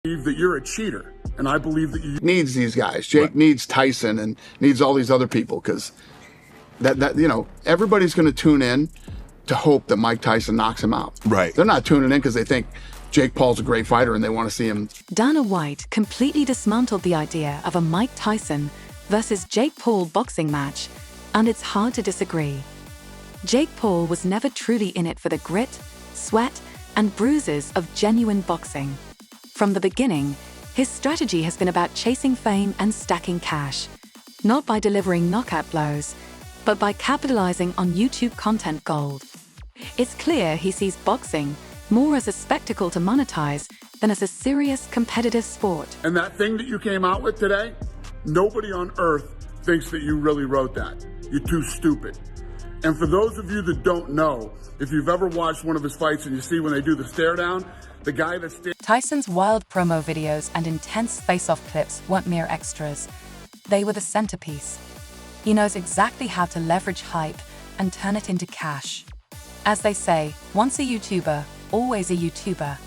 believe that you're a cheater, and I believe that you needs these guys. Jake needs Tyson and needs all these other people, because everybody's going to tune in to hope that Mike Tyson knocks him out. Right. They're not tuning in because they think Jake Paul's a great fighter and they want to see him. Dana White completely dismantled the idea of a Mike Tyson versus Jake Paul boxing match, and it's hard to disagree. Jake Paul was never truly in it for the grit, sweat, and bruises of genuine boxing. From the beginning, his strategy has been about chasing fame and stacking cash, not by delivering knockout blows, but by capitalizing on YouTube content gold. It's clear he sees boxing more as a spectacle to monetize than as a serious competitive sport. And that thing that you came out with today, nobody on earth thinks that you really wrote that. You're too stupid. And for those of you that don't know, if you've ever watched one of his fights and you see when they do the stare down, the guy that's Tyson's wild promo videos and intense face-off clips weren't mere extras. They were the centerpiece. He knows exactly how to leverage hype and turn it into cash. As they say, once a YouTuber, always a YouTuber.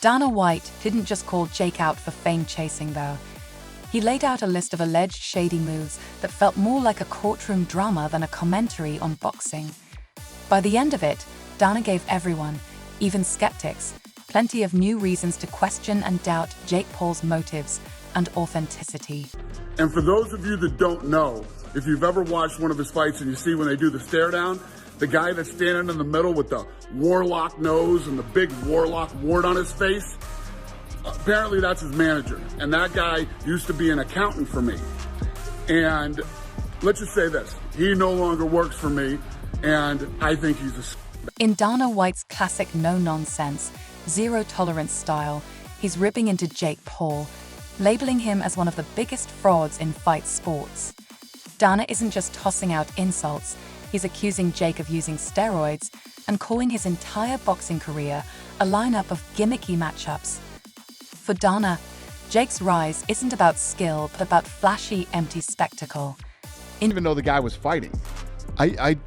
Dana White didn't just call Jake out for fame chasing, though. He laid out a list of alleged shady moves that felt more like a courtroom drama than a commentary on boxing. By the end of it, Dana gave everyone, even skeptics, plenty of new reasons to question and doubt Jake Paul's motives and authenticity. And for those of you that don't know, if you've ever watched one of his fights and you see when they do the stare down, the guy that's standing in the middle with the warlock nose and the big warlock wart on his face, apparently that's his manager. And that guy used to be an accountant for me. And let's just say this, he no longer works for me, and I think he's a... In Dana White's classic no-nonsense, zero-tolerance style, he's ripping into Jake Paul, labeling him as one of the biggest frauds in fight sports. Dana isn't just tossing out insults, he's accusing Jake of using steroids and calling his entire boxing career a lineup of gimmicky matchups. For Dana, Jake's rise isn't about skill, but about flashy, empty spectacle. Even though the guy was fighting.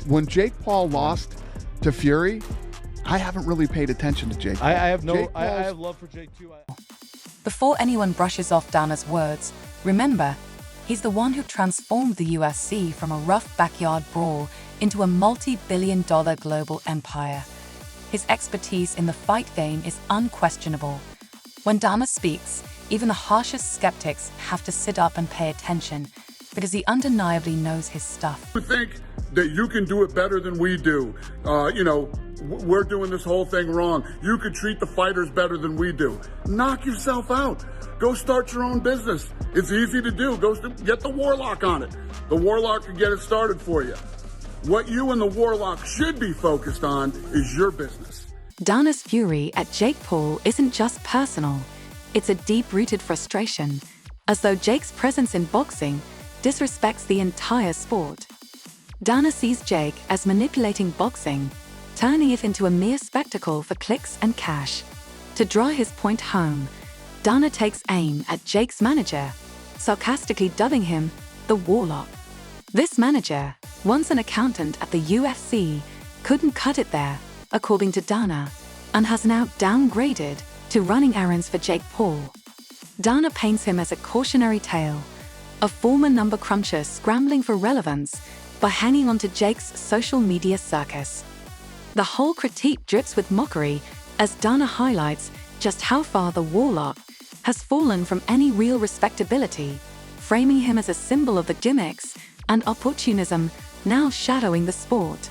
When Jake Paul lost to Fury, I haven't really paid attention to Jake Paul. I have love for Jake too. Before anyone brushes off Dana's words, remember, he's the one who transformed the UFC from a rough backyard brawl into a multi-billion-dollar global empire. His expertise in the fight game is unquestionable. When Dana speaks, even the harshest skeptics have to sit up and pay attention, because he undeniably knows his stuff. You think that you can do it better than we do. We're doing this whole thing wrong. You could treat the fighters better than we do. Knock yourself out. Go start your own business. It's easy to do. Go get the Warlock on it. The Warlock can get it started for you. What you and the Warlock should be focused on is your business. Dana's fury at Jake Paul isn't just personal. It's a deep-rooted frustration, as though Jake's presence in boxing disrespects the entire sport. Dana sees Jake as manipulating boxing, turning it into a mere spectacle for clicks and cash. To draw his point home, Dana takes aim at Jake's manager, sarcastically dubbing him the Warlock. This manager, once an accountant at the UFC, couldn't cut it there, according to Dana, and has now downgraded to running errands for Jake Paul. Dana paints him as a cautionary tale, a former number cruncher scrambling for relevance by hanging on to Jake's social media circus. The whole critique drips with mockery as Dana highlights just how far the Warlock has fallen from any real respectability, framing him as a symbol of the gimmicks and opportunism now shadowing the sport.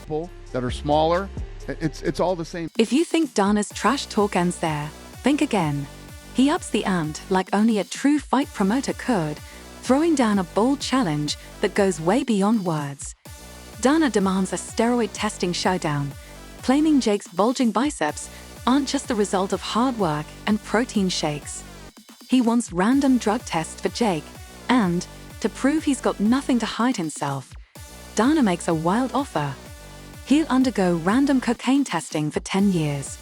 That are smaller, it's all the same. If you think Dana's trash talk ends there, think again. He ups the ante like only a true fight promoter could, throwing down a bold challenge that goes way beyond words. Dana demands a steroid testing showdown, claiming Jake's bulging biceps aren't just the result of hard work and protein shakes. He wants random drug tests for Jake, and, to prove he's got nothing to hide himself, Dana makes a wild offer. He'll undergo random cocaine testing for 10 years.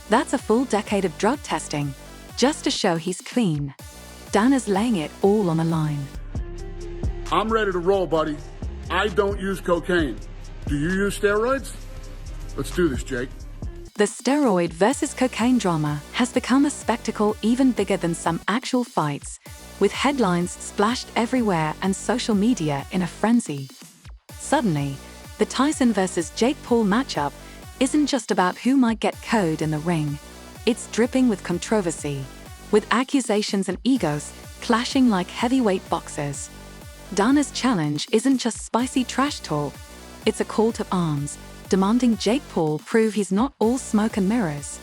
That's a full decade of drug testing, just to show he's clean. Dana's laying it all on the line. I'm ready to roll, buddy. I don't use cocaine. Do you use steroids? Let's do this, Jake. The steroid versus cocaine drama has become a spectacle even bigger than some actual fights, with headlines splashed everywhere and social media in a frenzy. Suddenly, the Tyson versus Jake Paul matchup isn't just about who might get KO'd in the ring. It's dripping with controversy, with accusations and egos clashing like heavyweight boxers. Dana's challenge isn't just spicy trash talk, it's a call to arms, demanding Jake Paul prove he's not all smoke and mirrors.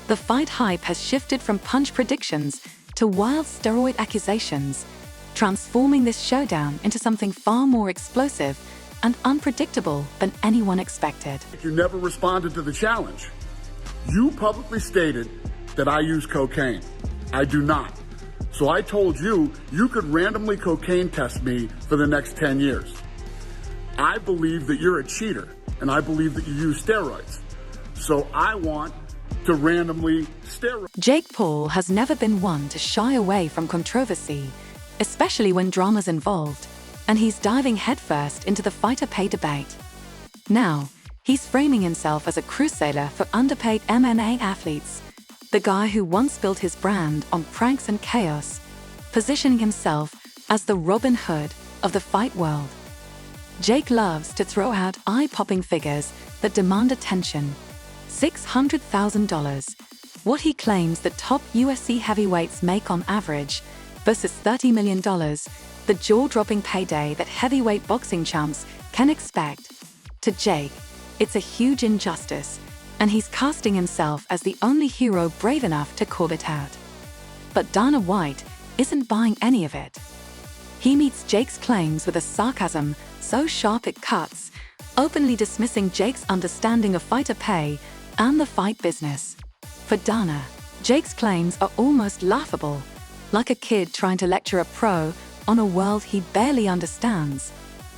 The fight hype has shifted from punch predictions to wild steroid accusations, transforming this showdown into something far more explosive and unpredictable than anyone expected. You never responded to the challenge. You publicly stated that I use cocaine. I do not. So I told you you could randomly cocaine test me for the next 10 years. I believe that you're a cheater, and I believe that you use steroids. So I want to randomly steroid. Jake Paul has never been one to shy away from controversy, especially when drama's involved, and he's diving headfirst into the fighter pay debate. Now, he's framing himself as a crusader for underpaid MMA athletes, the guy who once built his brand on pranks and chaos, positioning himself as the Robin Hood of the fight world. Jake loves to throw out eye-popping figures that demand attention. $600,000, what he claims the top UFC heavyweights make on average, versus $30 million, the jaw-dropping payday that heavyweight boxing champs can expect. To Jake, it's a huge injustice, and he's casting himself as the only hero brave enough to call it out. But Dana White isn't buying any of it. He meets Jake's claims with a sarcasm so sharp it cuts, openly dismissing Jake's understanding of fighter pay and the fight business. For Dana, Jake's claims are almost laughable, like a kid trying to lecture a pro on a world he barely understands.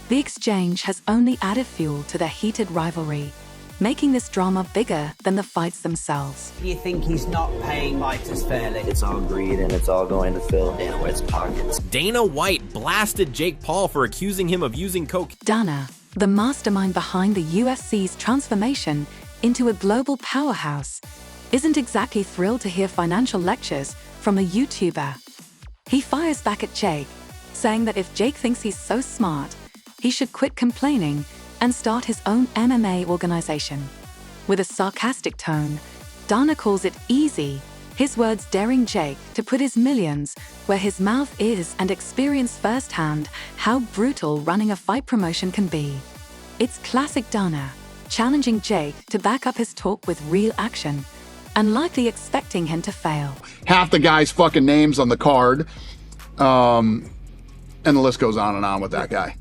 The exchange has only added fuel to their heated rivalry, making this drama bigger than the fights themselves. Do you think he's not paying fighters fairly? It's all greed and it's all going to fill Dana White's pockets. Dana White blasted Jake Paul for accusing him of using coke. Dana, the mastermind behind the UFC's transformation into a global powerhouse, isn't exactly thrilled to hear financial lectures from a YouTuber. He fires back at Jake, saying that if Jake thinks he's so smart, he should quit complaining and start his own MMA organization. With a sarcastic tone, Dana calls it easy, his words daring Jake to put his millions where his mouth is and experience firsthand how brutal running a fight promotion can be. It's classic Dana, challenging Jake to back up his talk with real action, and likely expecting him to fail. Half the guys' fucking names on the card, and the list goes on and on with that guy.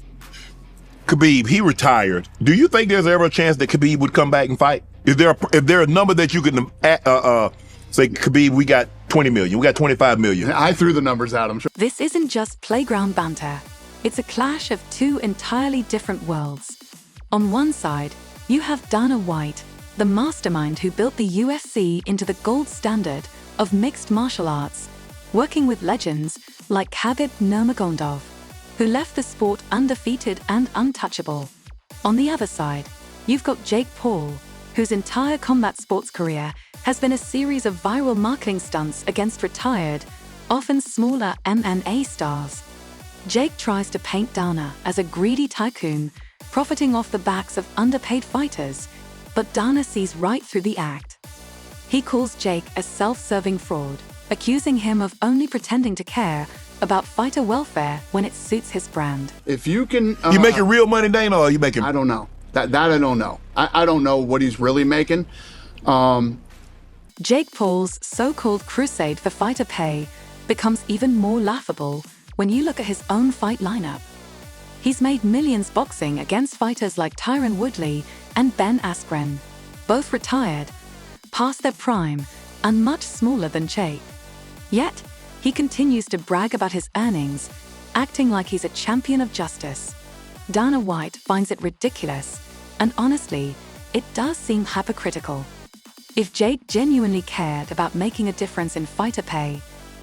Khabib, he retired. Do you think there's ever a chance that Khabib would come back and fight? Is there a number that you can say, Khabib, we got 20 million, we got 25 million? I threw the numbers at him. This isn't just playground banter. It's a clash of two entirely different worlds. On one side, you have Dana White, the mastermind who built the UFC into the gold standard of mixed martial arts, working with legends like Khabib Nurmagomedov, who left the sport undefeated and untouchable. On the other side, you've got Jake Paul, whose entire combat sports career has been a series of viral marketing stunts against retired, often smaller MMA stars. Jake tries to paint Dana as a greedy tycoon, profiting off the backs of underpaid fighters, but Dana sees right through the act. He calls Jake a self-serving fraud, accusing him of only pretending to care about fighter welfare when it suits his brand. If you can... you making real money, Dana, or are you making... I don't know. That I don't know. I don't know what he's really making. Jake Paul's so-called crusade for fighter pay becomes even more laughable when you look at his own fight lineup. He's made millions boxing against fighters like Tyron Woodley and Ben Askren, both retired, past their prime, and much smaller than Jake. Yet, he continues to brag about his earnings, acting like he's a champion of justice. Dana White finds it ridiculous, and honestly, it does seem hypocritical. If Jake genuinely cared about making a difference in fighter pay,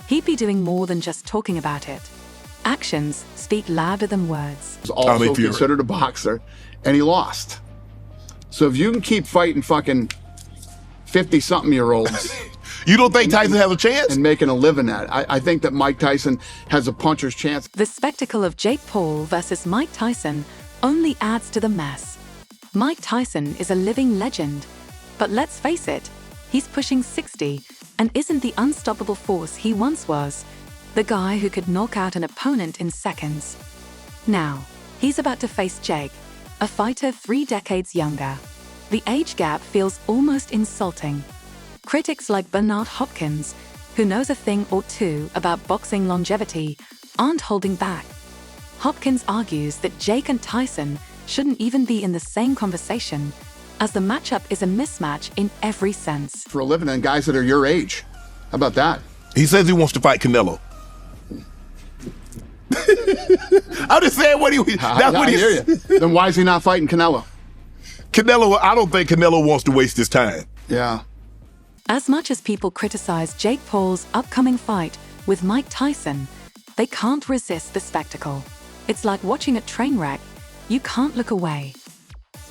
he'd be doing more than just talking about it. Actions speak louder than words. He's also considered a boxer, and he lost. So if you can keep fighting fucking 50-something-year-olds You don't think Tyson has a chance? and making a living at it. I think that Mike Tyson has a puncher's chance. The spectacle of Jake Paul versus Mike Tyson only adds to the mess. Mike Tyson is a living legend, but let's face it, he's pushing 60 and isn't the unstoppable force he once was, the guy who could knock out an opponent in seconds. Now, he's about to face Jake, a fighter 3 decades younger. The age gap feels almost insulting. Critics like Bernard Hopkins, who knows a thing or two about boxing longevity, aren't holding back. Hopkins argues that Jake and Tyson shouldn't even be in the same conversation, as the matchup is a mismatch in every sense. For a living, and guys that are your age. How about that? He says he wants to fight Canelo. I'm just saying what he. That's what I he. hear you. Then why is he not fighting Canelo? Canelo. I don't think Canelo wants to waste his time. Yeah. As much as people criticize Jake Paul's upcoming fight with Mike Tyson, they can't resist the spectacle. It's like watching a train wreck. You can't look away.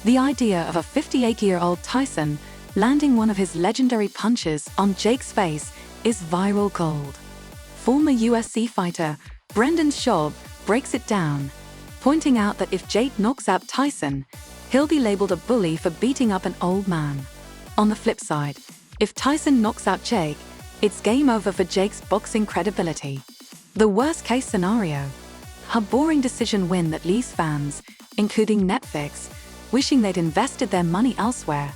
The idea of a 58-year-old Tyson landing one of his legendary punches on Jake's face is viral gold. Former UFC fighter Brendan Schaub breaks it down, pointing out that if Jake knocks out Tyson, he'll be labeled a bully for beating up an old man. On the flip side, if Tyson knocks out Jake, it's game over for Jake's boxing credibility. The worst-case scenario: a boring decision win that leaves fans, including Netflix, wishing they'd invested their money elsewhere.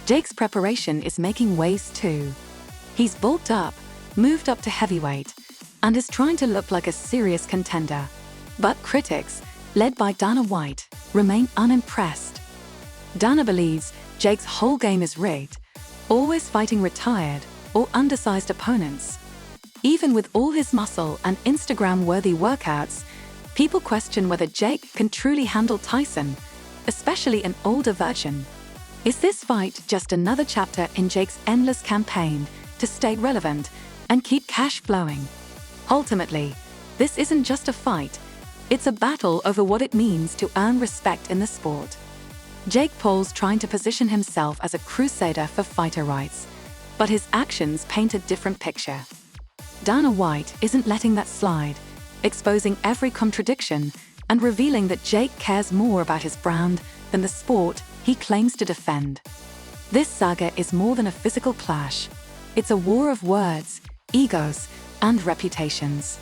Jake's preparation is making waves too. He's bulked up, moved up to heavyweight, and is trying to look like a serious contender. But critics, led by Dana White, remain unimpressed. Dana believes Jake's whole game is rigged, always fighting retired or undersized opponents. Even with all his muscle and Instagram-worthy workouts, people question whether Jake can truly handle Tyson, especially an older version. Is this fight just another chapter in Jake's endless campaign to stay relevant and keep cash flowing? Ultimately, this isn't just a fight, it's a battle over what it means to earn respect in the sport. Jake Paul's trying to position himself as a crusader for fighter rights, but his actions paint a different picture. Dana White isn't letting that slide, exposing every contradiction and revealing that Jake cares more about his brand than the sport he claims to defend. This saga is more than a physical clash. It's a war of words, egos, and reputations.